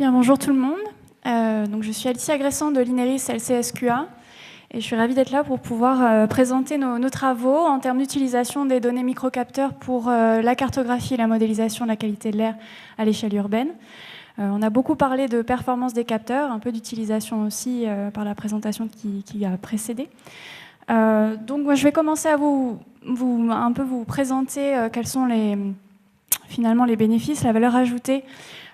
Bien, bonjour tout le monde. Donc, je suis Alicia Gressan de l'INERIS LCSQA et je suis ravie d'être là pour pouvoir présenter nos travaux en termes d'utilisation des données microcapteurs pour la cartographie et la modélisation de la qualité de l'air à l'échelle urbaine. On a beaucoup parlé de performance des capteurs, un peu d'utilisation aussi par la présentation qui a précédé. Donc, moi, je vais commencer à vous présenter quels sont finalement les bénéfices, la valeur ajoutée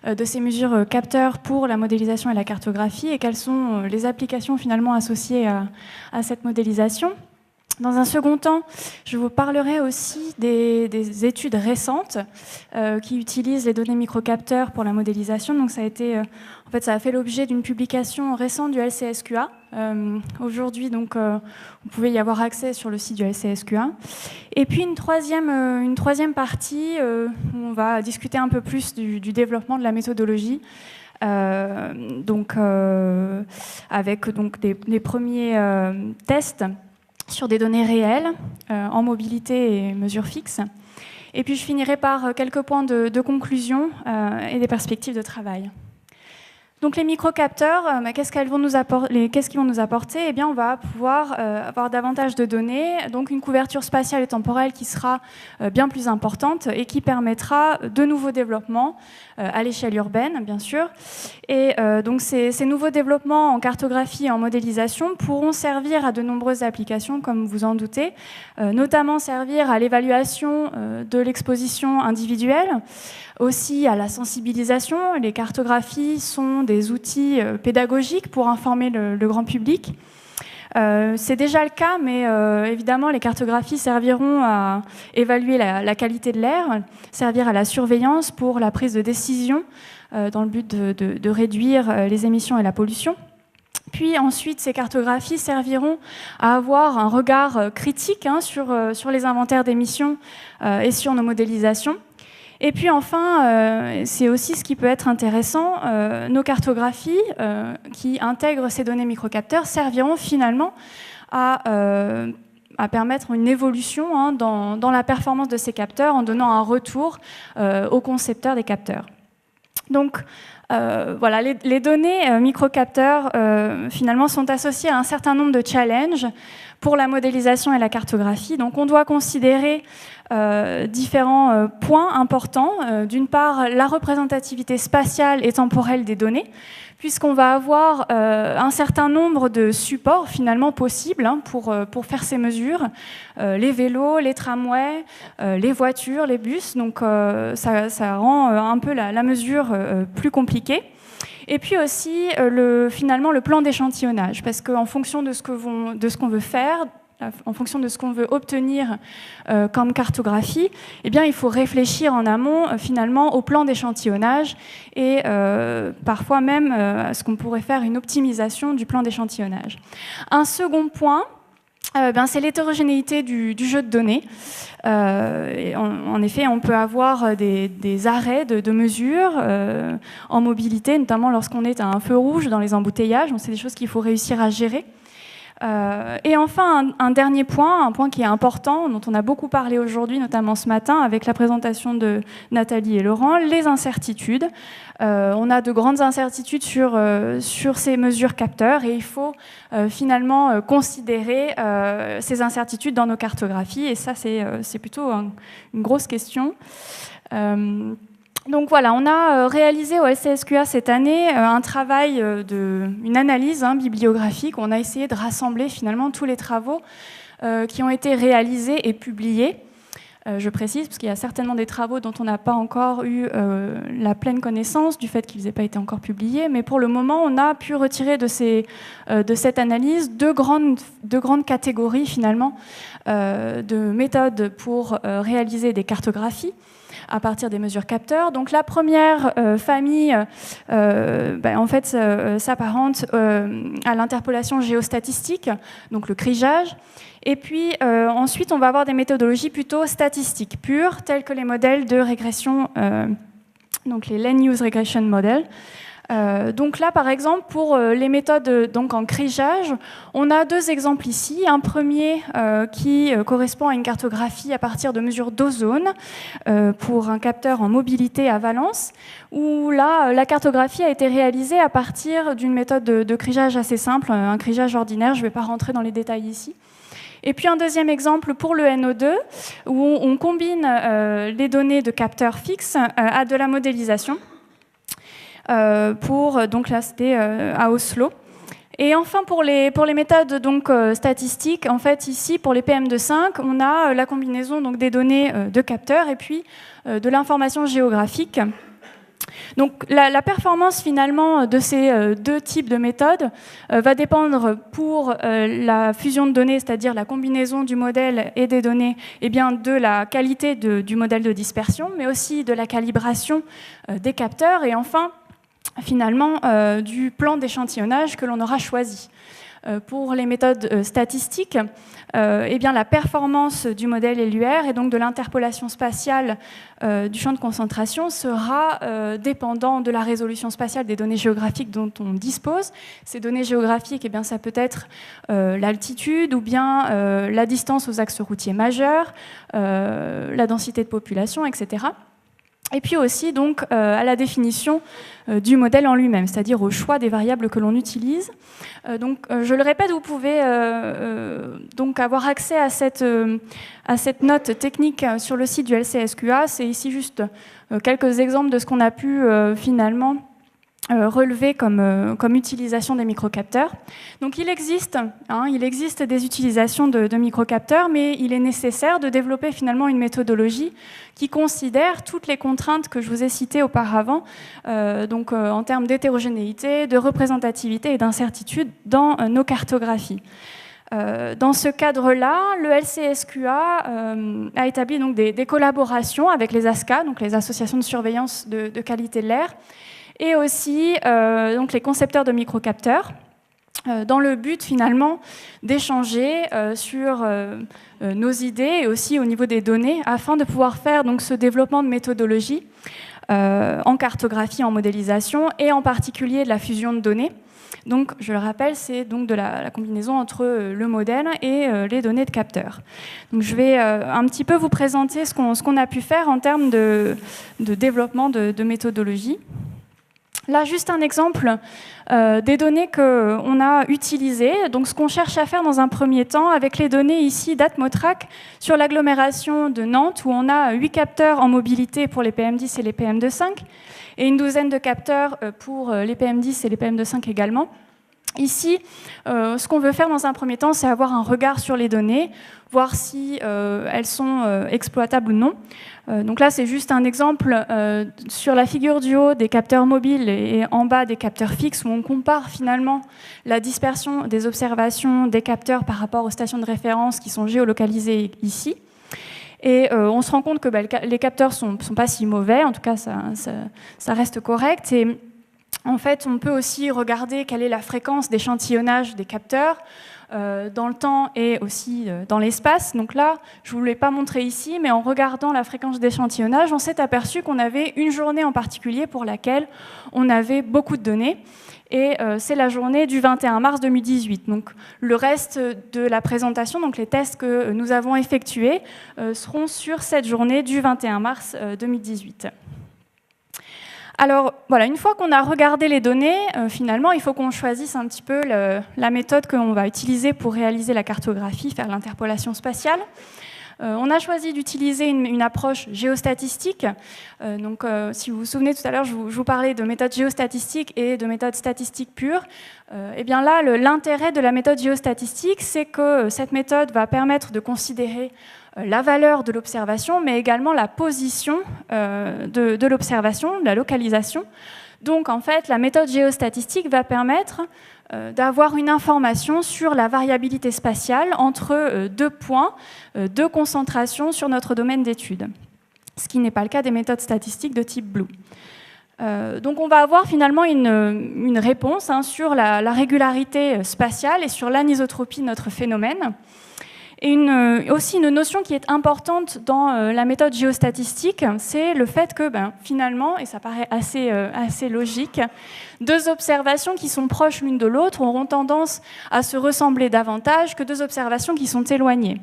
de ces mesures capteurs pour la modélisation et la cartographie et quelles sont les applications finalement associées à cette modélisation. Dans un second temps, je vous parlerai aussi des études récentes qui utilisent les données microcapteurs pour la modélisation. Donc ça a fait l'objet d'une publication récente du LCSQA. Aujourd'hui, donc, vous pouvez y avoir accès sur le site du LCSQA. Et puis une troisième partie où on va discuter un peu plus du développement de la méthodologie. Avec des premiers tests sur des données réelles, en mobilité et mesures fixes. Et puis je finirai par quelques points de conclusion et des perspectives de travail. Donc les microcapteurs, qu'est-ce qu'ils vont nous apporter? Eh bien, on va pouvoir avoir davantage de données, donc une couverture spatiale et temporelle qui sera bien plus importante et qui permettra de nouveaux développements à l'échelle urbaine, bien sûr. Et donc ces nouveaux développements en cartographie et en modélisation pourront servir à de nombreuses applications, comme vous en doutez, notamment servir à l'évaluation de l'exposition individuelle, aussi à la sensibilisation. Les cartographies sont des outils pédagogiques pour informer le grand public. C'est déjà le cas, mais évidemment, les cartographies serviront à évaluer la qualité de l'air, servir à la surveillance pour la prise de décision dans le but de réduire les émissions et la pollution. Puis ensuite, ces cartographies serviront à avoir un regard critique sur les inventaires d'émissions et sur nos modélisations. Et puis enfin, c'est aussi ce qui peut être intéressant, nos cartographies qui intègrent ces données microcapteurs serviront finalement à permettre une évolution dans la performance de ces capteurs en donnant un retour aux concepteurs des capteurs. Donc voilà, les données microcapteurs finalement sont associées à un certain nombre de challenges pour la modélisation et la cartographie. Donc on doit considérer différents points importants. D'une part, la représentativité spatiale et temporelle des données, puisqu'on va avoir un certain nombre de supports finalement possibles pour faire ces mesures. Les vélos, les tramways, les voitures, les bus. Donc ça rend un peu la mesure plus compliquée. Et puis aussi finalement le plan d'échantillonnage, parce qu'en fonction de ce qu'on veut faire, en fonction de ce qu'on veut obtenir comme cartographie, eh bien, il faut réfléchir en amont finalement au plan d'échantillonnage et parfois même à ce qu'on pourrait faire une optimisation du plan d'échantillonnage. Un second point, c'est l'hétérogénéité du jeu de données. En effet, on peut avoir des arrêts de mesures en mobilité, notamment lorsqu'on est à un feu rouge dans les embouteillages. Donc, c'est des choses qu'il faut réussir à gérer. Et enfin, un dernier point, un point qui est important, dont on a beaucoup parlé aujourd'hui, notamment ce matin, avec la présentation de Nathalie et Laurent, les incertitudes. On a de grandes incertitudes sur ces mesures capteurs et il faut finalement considérer ces incertitudes dans nos cartographies. Et ça, c'est plutôt une grosse question. Donc voilà, on a réalisé au LCSQA cette année un travail une analyse bibliographique. On a essayé de rassembler finalement tous les travaux qui ont été réalisés et publiés. Je précise, parce qu'il y a certainement des travaux dont on n'a pas encore eu la pleine connaissance du fait qu'ils n'aient pas été encore publiés, mais pour le moment, on a pu retirer de cette analyse deux grandes catégories finalement de méthodes pour réaliser des cartographies à partir des mesures capteurs. Donc la première famille, en fait, s'apparente à l'interpolation géostatistique, donc le crigeage. Et puis ensuite, on va avoir des méthodologies plutôt statistiques pures, telles que les modèles de régression, donc les Land Use Regression Models, Donc là, par exemple, pour les méthodes donc en crigeage, on a deux exemples ici. Un premier qui correspond à une cartographie à partir de mesures d'ozone pour un capteur en mobilité à Valence, où là, la cartographie a été réalisée à partir d'une méthode de crigeage assez simple, un crigeage ordinaire. Je ne vais pas rentrer dans les détails ici. Et puis un deuxième exemple pour le NO2, où on combine les données de capteurs fixes à de la modélisation. Donc là, c'était à Oslo. Et enfin, pour les méthodes donc, statistiques, en fait, ici, pour les PM2.5, on a la combinaison donc, des données de capteurs et puis de l'information géographique. Donc la performance finalement de ces deux types de méthodes va dépendre pour la fusion de données, c'est-à-dire la combinaison du modèle et des données, eh bien, de la qualité du modèle de dispersion, mais aussi de la calibration des capteurs et enfin finalement du plan d'échantillonnage que l'on aura choisi. Pour les méthodes statistiques, eh bien, la performance du modèle LUR et donc de l'interpolation spatiale du champ de concentration sera dépendant de la résolution spatiale des données géographiques dont on dispose. Ces données géographiques, eh bien, ça peut être l'altitude ou bien la distance aux axes routiers majeurs, la densité de population, etc. Et puis aussi donc, à la définition du modèle en lui-même, c'est-à-dire au choix des variables que l'on utilise. Je le répète, vous pouvez donc avoir accès à cette note technique sur le site du LCSQA. C'est ici juste quelques exemples de ce qu'on a pu finalement relevé comme utilisation des microcapteurs. Donc il existe des utilisations de microcapteurs, mais il est nécessaire de développer finalement une méthodologie qui considère toutes les contraintes que je vous ai citées auparavant, en termes d'hétérogénéité, de représentativité et d'incertitude dans nos cartographies. Dans ce cadre-là, le LCSQA a établi donc des collaborations avec les ASCA, donc les associations de surveillance de qualité de l'air, et aussi donc les concepteurs de microcapteurs, dans le but finalement d'échanger sur nos idées et aussi au niveau des données, afin de pouvoir faire donc, ce développement de méthodologie en cartographie, en modélisation, et en particulier de la fusion de données. Donc, je le rappelle, c'est donc de la combinaison entre le modèle et les données de capteurs. Donc, je vais un petit peu vous présenter ce qu'on a pu faire en termes de développement de méthodologie. Là, juste un exemple des données qu'on a utilisées. Donc, ce qu'on cherche à faire dans un premier temps, avec les données ici d'Atmotrack sur l'agglomération de Nantes, où on a 8 capteurs en mobilité pour les PM10 et les PM2.5, et une douzaine de capteurs pour les PM10 et les PM2.5 également. Ici, ce qu'on veut faire dans un premier temps, c'est avoir un regard sur les données, voir si elles sont exploitables ou non. Donc là, c'est juste un exemple sur la figure du haut des capteurs mobiles et en bas des capteurs fixes, où on compare finalement la dispersion des observations des capteurs par rapport aux stations de référence qui sont géolocalisées ici. Et on se rend compte que les capteurs ne sont pas si mauvais, en tout cas ça reste correct. Et en fait, on peut aussi regarder quelle est la fréquence d'échantillonnage des capteurs dans le temps et aussi dans l'espace. Donc là, je ne vous l'ai pas montré ici, mais en regardant la fréquence d'échantillonnage, on s'est aperçu qu'on avait une journée en particulier pour laquelle on avait beaucoup de données. Et c'est la journée du 21 mars 2018. Donc le reste de la présentation, donc les tests que nous avons effectués, seront sur cette journée du 21 mars 2018. Alors voilà, une fois qu'on a regardé les données, finalement, il faut qu'on choisisse un petit peu la méthode que l'on va utiliser pour réaliser la cartographie, faire l'interpolation spatiale. On a choisi d'utiliser une approche géostatistique. Si vous vous souvenez, tout à l'heure, je vous parlais de méthode géostatistique et de méthode statistique pure. Et bien là, l'intérêt de la méthode géostatistique, c'est que cette méthode va permettre de considérer la valeur de l'observation, mais également la position de l'observation, la localisation. Donc, en fait, la méthode géostatistique va permettre d'avoir une information sur la variabilité spatiale entre deux points de concentration sur notre domaine d'étude, ce qui n'est pas le cas des méthodes statistiques de type BLEU. Donc on va avoir finalement une réponse sur la régularité spatiale et sur l'anisotropie de notre phénomène. Et aussi une notion qui est importante dans la méthode géostatistique, c'est le fait que finalement, et ça paraît assez logique, deux observations qui sont proches l'une de l'autre auront tendance à se ressembler davantage que deux observations qui sont éloignées.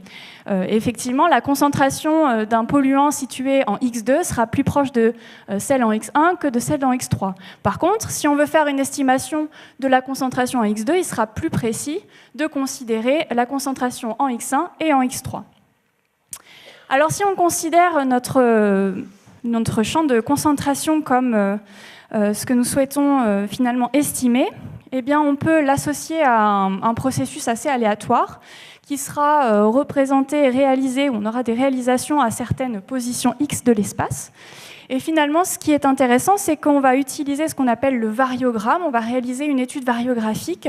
Effectivement, la concentration d'un polluant situé en X2 sera plus proche de celle en X1 que de celle en X3. Par contre, si on veut faire une estimation de la concentration en X2, il sera plus précis de considérer la concentration en X1 et en X3. Alors si on considère notre champ de concentration comme ce que nous souhaitons finalement estimer, eh bien on peut l'associer à un processus assez aléatoire qui sera représenté et réalisé, où on aura des réalisations à certaines positions X de l'espace. Et finalement, ce qui est intéressant, c'est qu'on va utiliser ce qu'on appelle le variogramme. On va réaliser une étude variographique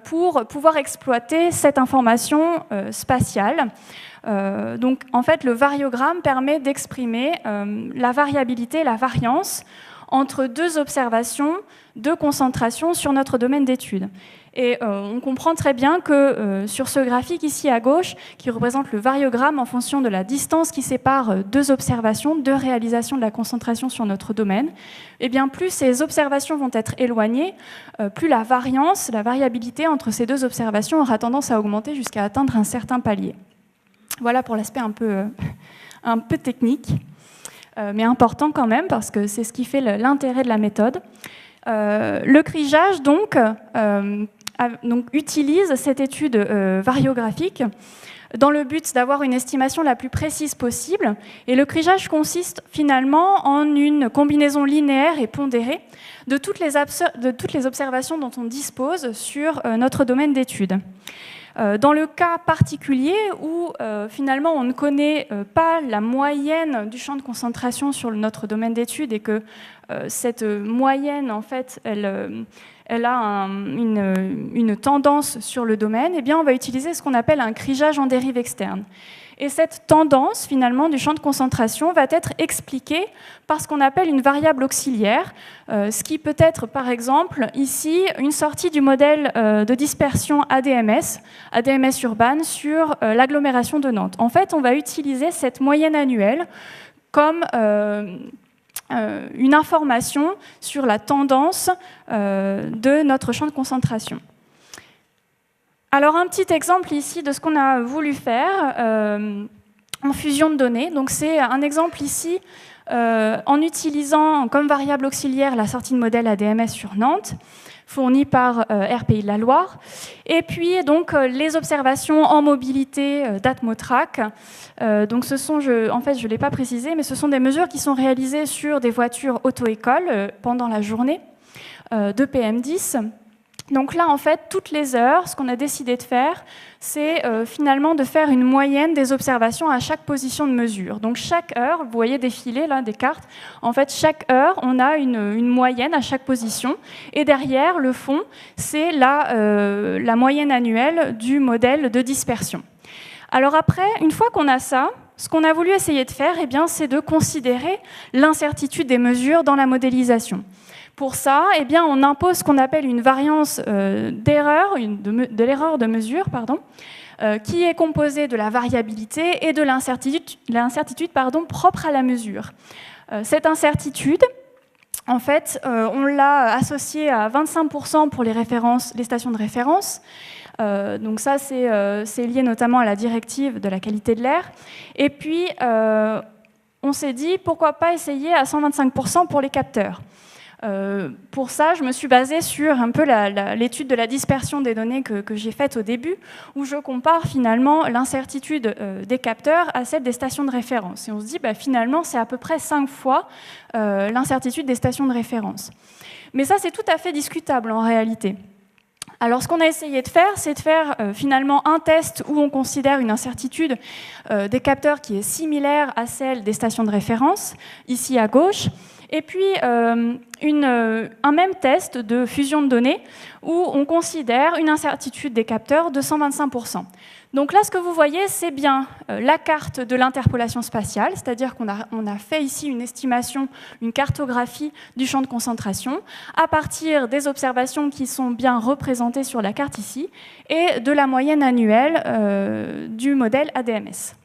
pour pouvoir exploiter cette information spatiale. Donc, en fait, le variogramme permet d'exprimer la variabilité, la variance entre deux observations de concentration sur notre domaine d'étude. Et on comprend très bien que sur ce graphique ici à gauche, qui représente le variogramme en fonction de la distance qui sépare deux observations, deux réalisations de la concentration sur notre domaine, eh bien plus ces observations vont être éloignées, plus la variance, la variabilité entre ces deux observations aura tendance à augmenter jusqu'à atteindre un certain palier. Voilà pour l'aspect un peu technique, mais important quand même, parce que c'est ce qui fait l'intérêt de la méthode. Le crigeage, donc, utilise cette étude variographique dans le but d'avoir une estimation la plus précise possible. Et le crigeage consiste finalement en une combinaison linéaire et pondérée de toutes les observations dont on dispose sur notre domaine d'étude. Dans le cas particulier où finalement on ne connaît pas la moyenne du champ de concentration sur notre domaine d'étude et que cette moyenne, en fait, elle a une tendance sur le domaine, eh bien on va utiliser ce qu'on appelle un crigeage en dérive externe. Et cette tendance, finalement, du champ de concentration va être expliquée par ce qu'on appelle une variable auxiliaire, ce qui peut être, par exemple, ici, une sortie du modèle de dispersion ADMS urbaine sur l'agglomération de Nantes. En fait, on va utiliser cette moyenne annuelle comme une information sur la tendance de notre champ de concentration. Alors un petit exemple ici de ce qu'on a voulu faire en fusion de données. Donc c'est un exemple ici en utilisant comme variable auxiliaire la sortie de modèle ADMS sur Nantes, fournie par RPI de la Loire, et puis donc les observations en mobilité d'Atmotrack. Donc ce sont, en fait je ne l'ai pas précisé, mais ce sont des mesures qui sont réalisées sur des voitures auto-école pendant la journée de PM10. Donc là, en fait, toutes les heures, ce qu'on a décidé de faire, c'est finalement de faire une moyenne des observations à chaque position de mesure. Donc chaque heure, vous voyez défiler là des cartes, en fait, chaque heure, on a une moyenne à chaque position. Et derrière, le fond, c'est la moyenne annuelle du modèle de dispersion. Alors après, une fois qu'on a ça, ce qu'on a voulu essayer de faire, eh bien, c'est de considérer l'incertitude des mesures dans la modélisation. Pour ça, eh bien, on impose ce qu'on appelle une variance d'erreur, de l'erreur de mesure, qui est composée de la variabilité et de l'incertitude propre à la mesure. Cette incertitude, en fait, on l'a associée à 25% pour les stations de référence. Donc ça, c'est lié notamment à la directive de la qualité de l'air. Et puis, on s'est dit, pourquoi pas essayer à 125% pour les capteurs. Pour ça, je me suis basée sur un peu l'étude de la dispersion des données que j'ai faite au début, où je compare finalement l'incertitude des capteurs à celle des stations de référence. Et on se dit, finalement, c'est à peu près 5 fois l'incertitude des stations de référence. Mais ça, c'est tout à fait discutable en réalité. Alors, ce qu'on a essayé de faire, c'est de faire finalement un test où on considère une incertitude des capteurs qui est similaire à celle des stations de référence, ici à gauche, et puis un même test de fusion de données où on considère une incertitude des capteurs de 125%. Donc là, ce que vous voyez, c'est bien la carte de l'interpolation spatiale, c'est-à-dire qu'on a fait ici une estimation, une cartographie du champ de concentration à partir des observations qui sont bien représentées sur la carte ici et de la moyenne annuelle du modèle ADMS.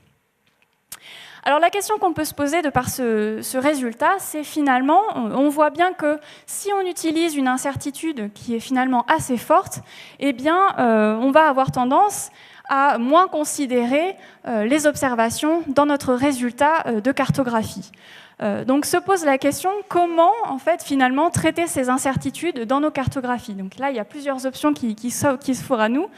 Alors la question qu'on peut se poser de par ce résultat, c'est finalement, on voit bien que si on utilise une incertitude qui est finalement assez forte, eh bien, on va avoir tendance à moins considérer les observations dans notre résultat de cartographie. Donc se pose la question comment en fait finalement traiter ces incertitudes dans nos cartographies. Donc là il y a plusieurs options qui s'offrent à nous.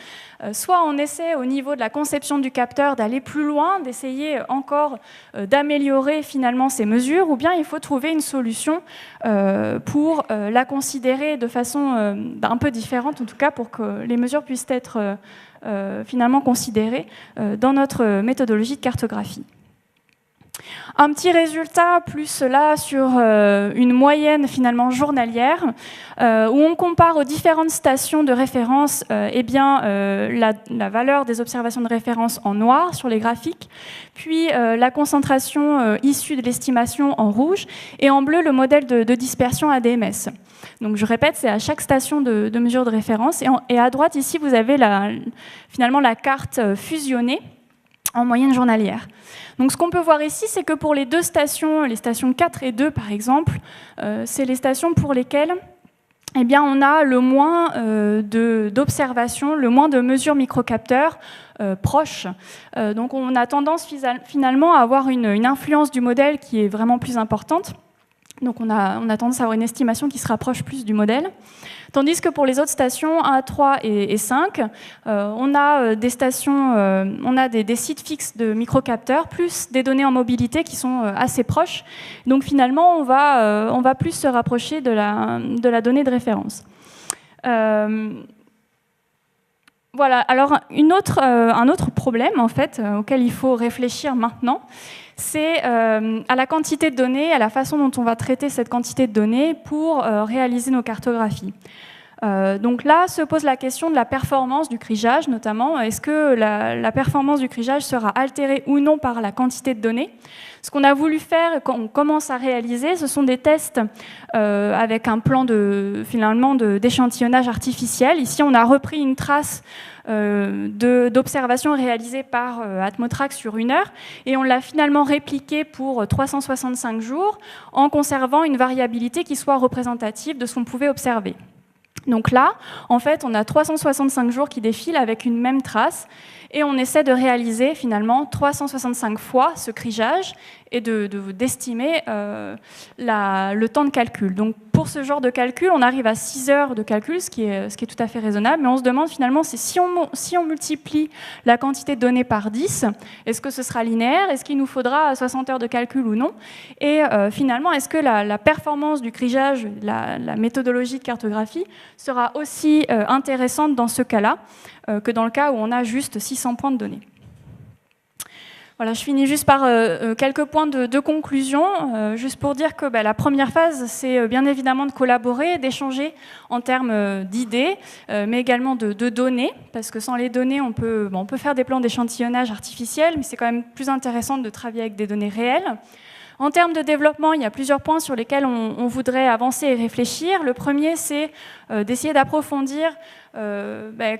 Soit on essaie au niveau de la conception du capteur d'aller plus loin, d'essayer encore d'améliorer finalement ces mesures, ou bien il faut trouver une solution pour la considérer de façon un peu différente, en tout cas pour que les mesures puissent être finalement considérées dans notre méthodologie de cartographie. Un petit résultat plus là sur une moyenne finalement journalière où on compare aux différentes stations de référence eh bien, la valeur des observations de référence en noir sur les graphiques, puis la concentration issue de l'estimation en rouge et en bleu le modèle de dispersion ADMS. Donc je répète, c'est à chaque station de mesure de référence et à droite ici vous avez finalement la carte fusionnée en moyenne journalière. Donc ce qu'on peut voir ici, c'est que pour les deux stations, les stations 4 et 2 par exemple, c'est les stations pour lesquelles eh bien, on a le moins d'observations, le moins de mesures microcapteurs proches. Donc on a tendance finalement à avoir une influence du modèle qui est vraiment plus importante. Donc on a tendance à avoir une estimation qui se rapproche plus du modèle. Tandis que pour les autres stations 1, 3 et 5, on a des stations, on a des sites fixes de microcapteurs, plus des données en mobilité qui sont assez proches. Donc finalement, on va plus se rapprocher de la donnée de référence. Voilà, alors un autre problème en fait, auquel il faut réfléchir maintenant, c'est à la quantité de données, à la façon dont on va traiter cette quantité de données pour réaliser nos cartographies. Donc là se pose la question de la performance du crigeage notamment. Est-ce que la performance du crigeage sera altérée ou non par la quantité de données? Ce qu'on a voulu faire, qu'on commence à réaliser, ce sont des tests avec un plan d'échantillonnage artificiel. Ici, on a repris une trace d'observation réalisée par Atmotrax sur 1 heure et on l'a finalement répliqué pour 365 jours en conservant une variabilité qui soit représentative de ce qu'on pouvait observer. Donc là, en fait, on a 365 jours qui défilent avec une même trace et on essaie de réaliser finalement 365 fois ce crigeage et d'estimer le temps de calcul. Donc pour ce genre de calcul, on arrive à 6 heures de calcul, ce qui est tout à fait raisonnable, mais on se demande finalement si on multiplie la quantité de données par 10, est-ce que ce sera linéaire? Est-ce qu'il nous faudra 60 heures de calcul ou non? Et finalement, est-ce que la performance du crigeage, la méthodologie de cartographie sera aussi intéressante dans ce cas-là que dans le cas où on a juste 600 points de données? Voilà, je finis juste par quelques points de conclusion, juste pour dire que la première phase, c'est bien évidemment de collaborer, d'échanger en termes d'idées, mais également de données, parce que sans les données, on peut faire des plans d'échantillonnage artificiel, mais c'est quand même plus intéressant de travailler avec des données réelles. En termes de développement, il y a plusieurs points sur lesquels on voudrait avancer et réfléchir. Le premier, c'est d'essayer d'approfondir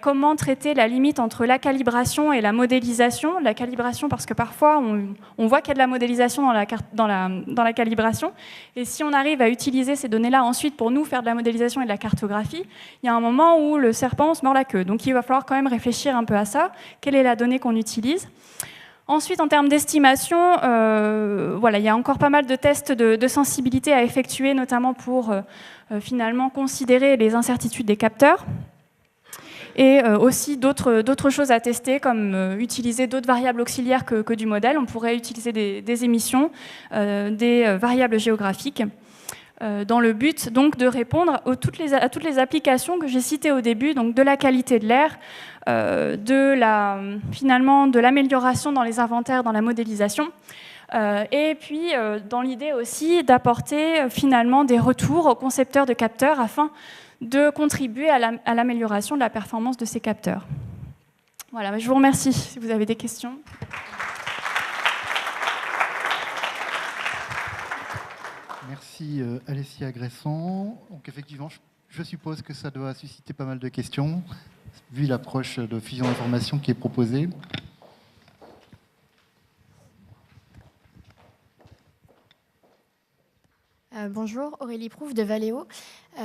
comment traiter la limite entre la calibration et la modélisation. La calibration, parce que parfois, on voit qu'il y a de la modélisation dans la calibration. Et si on arrive à utiliser ces données-là ensuite pour nous faire de la modélisation et de la cartographie, il y a un moment où le serpent se mord la queue. Donc il va falloir quand même réfléchir un peu à ça. Quelle est la donnée qu'on utilise ? Ensuite, en termes d'estimation, il y a encore pas mal de tests de sensibilité à effectuer, notamment pour finalement considérer les incertitudes des capteurs. Et aussi d'autres choses à tester, comme utiliser d'autres variables auxiliaires que du modèle. On pourrait utiliser des émissions, des variables géographiques, dans le but donc de répondre à toutes les applications que j'ai citées au début, donc de la qualité de l'air, finalement de l'amélioration dans les inventaires, dans la modélisation, et puis dans l'idée aussi d'apporter finalement des retours aux concepteurs de capteurs afin de contribuer à l'amélioration de la performance de ces capteurs. Voilà, je vous remercie si vous avez des questions. Merci Alessia Gresson. Donc effectivement, je suppose que ça doit susciter pas mal de questions, vu l'approche de fusion d'information qui est proposée. Bonjour, Aurélie Prouve de Valeo.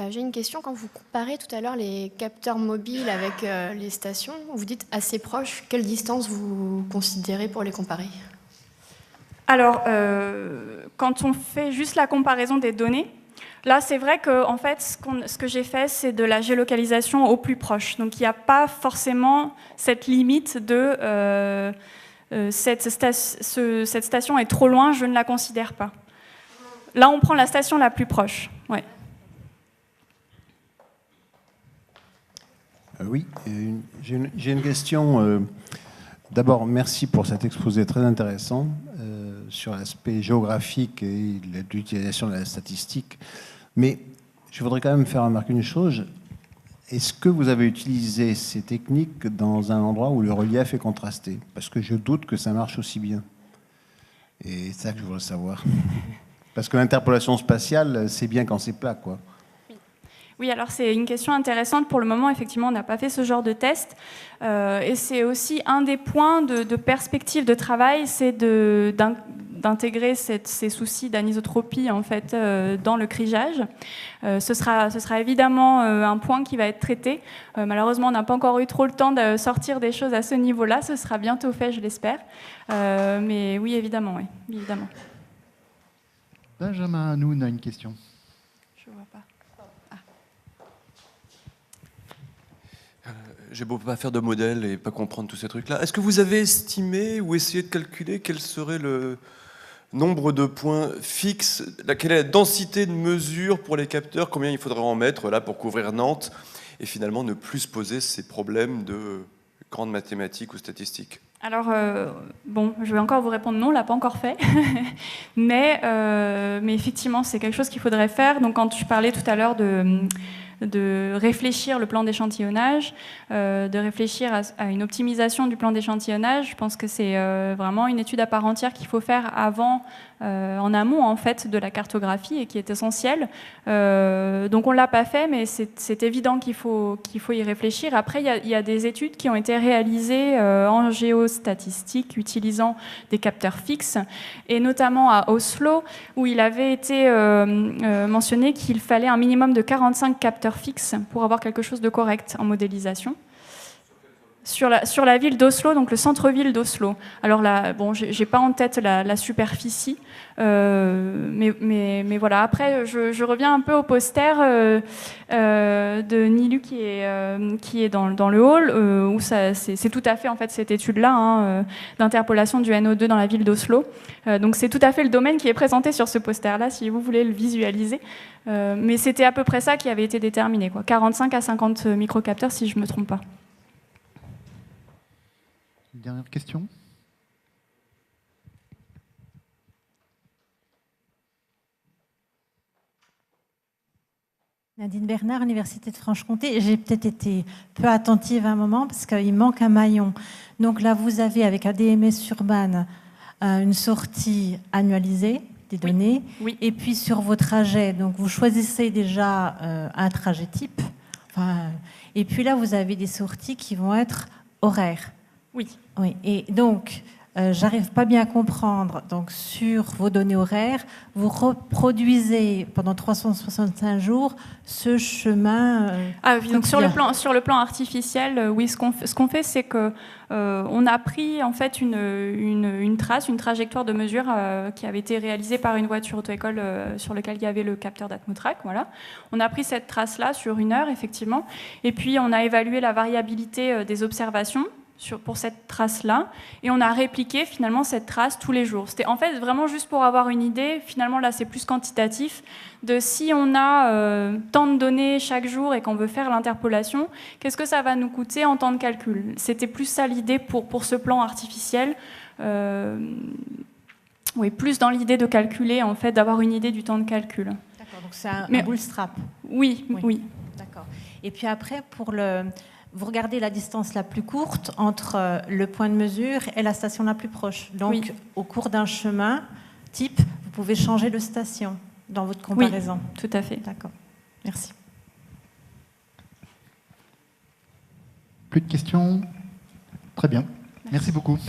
J'ai une question. Quand vous comparez tout à l'heure les capteurs mobiles avec les stations, vous dites assez proches. Quelle distance vous considérez pour les comparer? Alors, quand on fait juste la comparaison des données, là, c'est vrai que en fait, ce que j'ai fait, c'est de la géolocalisation au plus proche. Donc, il n'y a pas forcément cette limite de cette station est trop loin, je ne la considère pas. Là, on prend la station la plus proche. Ouais. Oui, j'ai une question. D'abord, merci pour cet exposé très intéressant sur l'aspect géographique et l'utilisation de la statistique. Mais je voudrais quand même faire remarquer une chose. Est-ce que vous avez utilisé ces techniques dans un endroit où le relief est contrasté? Parce que je doute que ça marche aussi bien. Et c'est ça que je voudrais savoir. Parce que l'interpolation spatiale, c'est bien quand c'est plat, quoi. Oui, alors c'est une question intéressante. Pour le moment, effectivement, on n'a pas fait ce genre de test. Et c'est aussi un des points de perspective de travail, c'est d'intégrer ces soucis d'anisotropie en fait, dans le crigeage. Ce sera évidemment un point qui va être traité. Malheureusement, on n'a pas encore eu trop le temps de sortir des choses à ce niveau-là. Ce sera bientôt fait, je l'espère. Mais oui, évidemment, oui, évidemment. Benjamin Hanoun a une question. Je ne vois pas. J'ai beau pas faire de modèle et pas comprendre tous ces trucs-là. Est-ce que vous avez estimé ou essayé de calculer quel serait le nombre de points fixes, quelle est la densité de mesure pour les capteurs, combien il faudrait en mettre là pour couvrir Nantes et finalement ne plus se poser ces problèmes de grandes mathématiques ou statistiques? Alors, bon, je vais encore vous répondre non, on ne l'a pas encore fait. mais effectivement, c'est quelque chose qu'il faudrait faire. Donc, quand je parlais tout à l'heure de réfléchir le plan d'échantillonnage, de réfléchir à une optimisation du plan d'échantillonnage, je pense que c'est vraiment une étude à part entière qu'il faut faire avant, en amont en fait, de la cartographie et qui est essentielle. Donc on ne l'a pas fait, mais c'est évident qu'il faut y réfléchir. Après, il y a des études qui ont été réalisées en géostatistique utilisant des capteurs fixes, et notamment à Oslo, où il avait été mentionné qu'il fallait un minimum de 45 capteurs fixes pour avoir quelque chose de correct en modélisation. Sur la ville d'Oslo, donc le centre-ville d'Oslo. Alors là, bon, j'ai pas en tête la superficie, mais voilà. Après, je reviens un peu au poster de Nilu qui est dans le hall, où c'est tout à fait en fait cette étude-là d'interpolation du NO2 dans la ville d'Oslo. Donc c'est tout à fait le domaine qui est présenté sur ce poster-là, si vous voulez le visualiser. Mais c'était à peu près ça qui avait été déterminé, quoi. 45 à 50 microcapteurs, si je me trompe pas. Une dernière question. Nadine Bernard, Université de Franche-Comté. J'ai peut-être été peu attentive à un moment parce qu'il manque un maillon. Donc là, vous avez avec ADMS Urban une sortie annualisée des données. Oui. Et puis sur vos trajets, donc vous choisissez déjà un trajet type. Et puis là, vous avez des sorties qui vont être horaires. Oui. Oui. Et donc, j'arrive pas bien à comprendre. Donc, sur vos données horaires, vous reproduisez pendant 365 jours ce chemin. Donc sur le plan artificiel, oui, ce qu'on fait, c'est que on a pris en fait une trajectoire de mesure qui avait été réalisée par une voiture auto-école sur laquelle il y avait le capteur d'Atmotrack. Voilà. On a pris cette trace-là sur 1 heure, effectivement, et puis on a évalué la variabilité des observations pour cette trace-là, et on a répliqué finalement cette trace tous les jours. C'était en fait vraiment juste pour avoir une idée, finalement là c'est plus quantitatif, de si on a tant de données chaque jour et qu'on veut faire l'interpolation, qu'est-ce que ça va nous coûter en temps de calcul. C'était plus ça l'idée pour ce plan artificiel, oui, plus dans l'idée de calculer, en fait, d'avoir une idée du temps de calcul. D'accord, donc c'est un bootstrap. Oui. D'accord. Et puis après, pour le... vous regardez la distance la plus courte entre le point de mesure et la station la plus proche. Donc, Oui. au cours d'un chemin type, vous pouvez changer de station dans votre comparaison. Tout à fait. D'accord. Merci. Plus de questions? Très bien. Merci beaucoup.